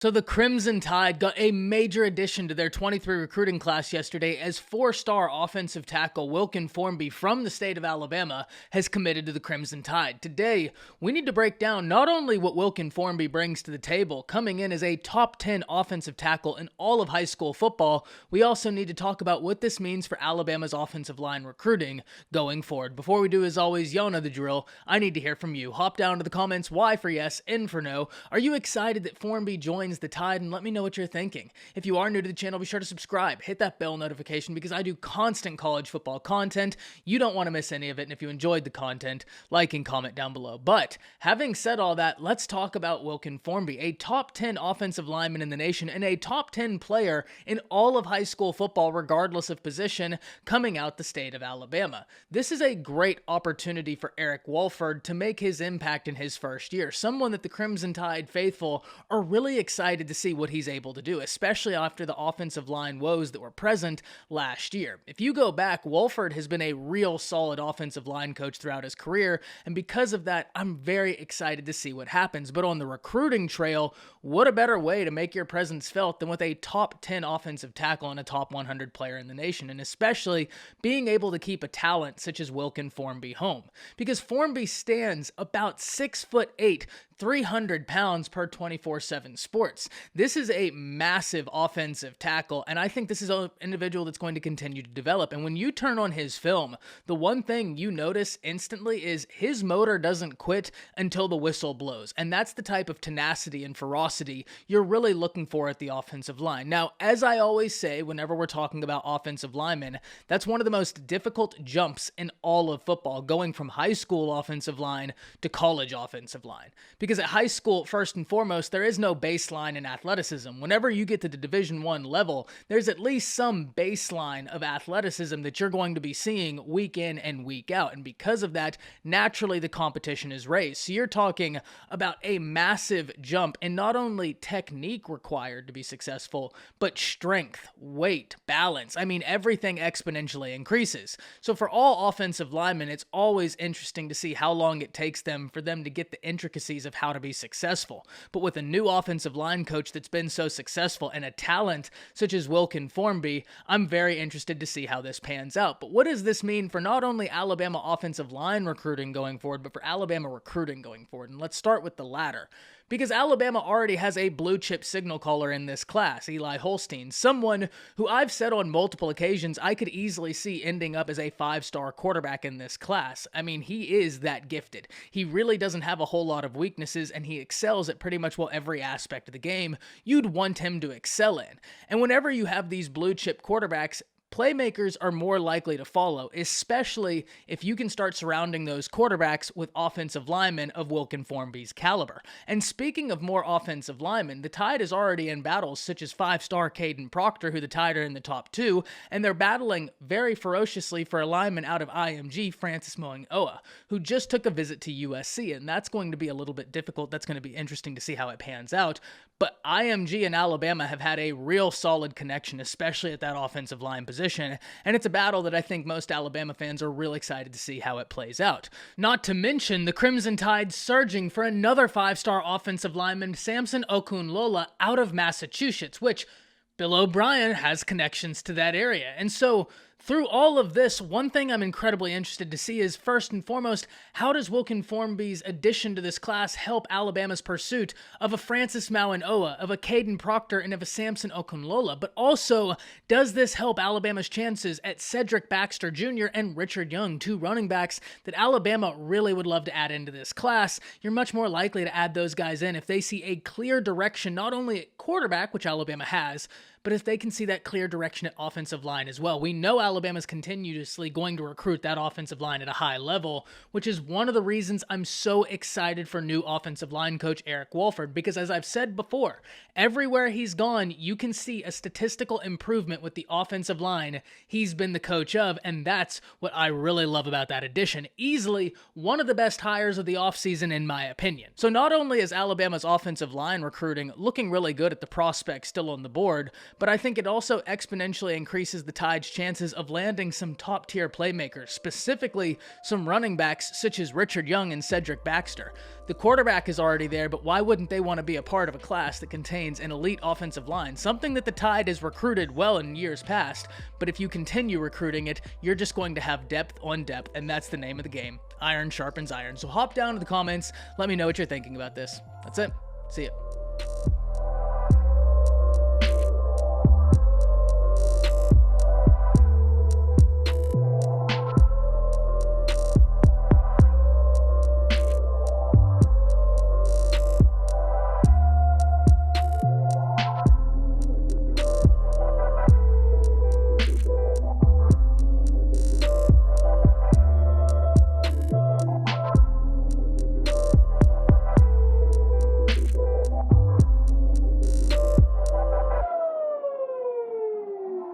So the Crimson Tide got a major addition to their 23 recruiting class yesterday as four-star offensive tackle Wilkin Formby from the state of Alabama has committed to the Crimson Tide. Today, we need to break down not only what Wilkin Formby brings to the table, coming in as a top 10 offensive tackle in all of high school football, we also need to talk about what this means for Alabama's offensive line recruiting going forward. Before we do, as always, y'all know the drill. I need to hear from you. Hop down to the comments, Y for yes, N for no. Are you excited that Formby joins the Tide, and let me know what you're thinking. If you are new to the channel, be sure to subscribe, hit that bell notification because I do constant college football content. You don't want to miss any of it, and if you enjoyed the content, like and comment down below. But having said all that, let's talk about Wilkin Formby, a top 10 offensive lineman in the nation and a top 10 player in all of high school football regardless of position coming out the state of Alabama. This is a great opportunity for Eric Wolford to make his impact in his first year, someone that the Crimson Tide faithful are really excited to see what he's able to do, especially after the offensive line woes that were present last year. If you go back, Wolford has been a real solid offensive line coach throughout his career, and because of that, I'm very excited to see what happens. But on the recruiting trail, what a better way to make your presence felt than with a top 10 offensive tackle and a top 100 player in the nation, and especially being able to keep a talent such as Wilkin Formby home. Because Formby stands about 6'8", 300 pounds per 24/7 sports. This is a massive offensive tackle, and I think this is an individual that's going to continue to develop. And when you turn on his film, the one thing you notice instantly is his motor doesn't quit until the whistle blows. And that's the type of tenacity and ferocity you're really looking for at the offensive line. Now, as I always say, whenever we're talking about offensive linemen, that's one of the most difficult jumps in all of football, going from high school offensive line to college offensive line. Because at high school, first and foremost, there is no baseline in athleticism. Whenever you get to the Division I level, there's at least some baseline of athleticism that you're going to be seeing week in and week out. And because of that, naturally the competition is raised. So you're talking about a massive jump in not only technique required to be successful, but strength, weight, balance. I mean, everything exponentially increases. So for all offensive linemen, it's always interesting to see how long it takes them for them to get the intricacies of how to be successful. But with a new offensive line coach that's been so successful and a talent such as Wilkin Formby, I'm very interested to see how this pans out. But what does this mean for not only Alabama offensive line recruiting going forward, but for Alabama recruiting going forward? And let's start with the latter. Because Alabama already has a blue chip signal caller in this class, Eli Holstein, someone who I've said on multiple occasions I could easily see ending up as a 5-star quarterback in this class. I mean, he is that gifted. He really doesn't have a whole lot of weaknesses, and he excels at pretty much every aspect of the game you'd want him to excel in. And whenever you have these blue chip quarterbacks, playmakers are more likely to follow, especially if you can start surrounding those quarterbacks with offensive linemen of Wilkin Formby's caliber. And speaking of more offensive linemen, the Tide is already in battles such as 5-star Caden Proctor, who the Tide are in the top 2, and they're battling very ferociously for a lineman out of IMG, Francis Moing-Oa, who just took a visit to USC, and that's going to be a little bit difficult. That's going to be interesting to see how it pans out. But IMG and Alabama have had a real solid connection, especially at that offensive line position. And it's a battle that I think most Alabama fans are real excited to see how it plays out. Not to mention the Crimson Tide surging for another 5-star offensive lineman, Samson Okunlola, out of Massachusetts, which Bill O'Brien has connections to that area. And so through all of this, one thing I'm incredibly interested to see is, first and foremost, how does Wilkin Formby's addition to this class help Alabama's pursuit of a Francis Moing-Oa, of a Caden Proctor, and of a Samson Okunlola? But also, does this help Alabama's chances at Cedric Baxter Jr. and Richard Young, 2 running backs that Alabama really would love to add into this class? You're much more likely to add those guys in if they see a clear direction, not only at quarterback, which Alabama has, but if they can see that clear direction at offensive line as well. We know Alabama's continuously going to recruit that offensive line at a high level, which is one of the reasons I'm so excited for new offensive line coach Eric Wolford, because as I've said before, everywhere he's gone, you can see a statistical improvement with the offensive line he's been the coach of, and that's what I really love about that addition. Easily one of the best hires of the offseason in my opinion. So not only is Alabama's offensive line recruiting looking really good at the prospects still on the board, but I think it also exponentially increases the Tide's chances of landing some top-tier playmakers, specifically some running backs such as Richard Young and Cedric Baxter. The quarterback is already there, but why wouldn't they want to be a part of a class that contains an elite offensive line, something that the Tide has recruited well in years past, but if you continue recruiting it, you're just going to have depth on depth, and that's the name of the game. Iron sharpens iron. So hop down to the comments, let me know what you're thinking about this. That's it. See ya.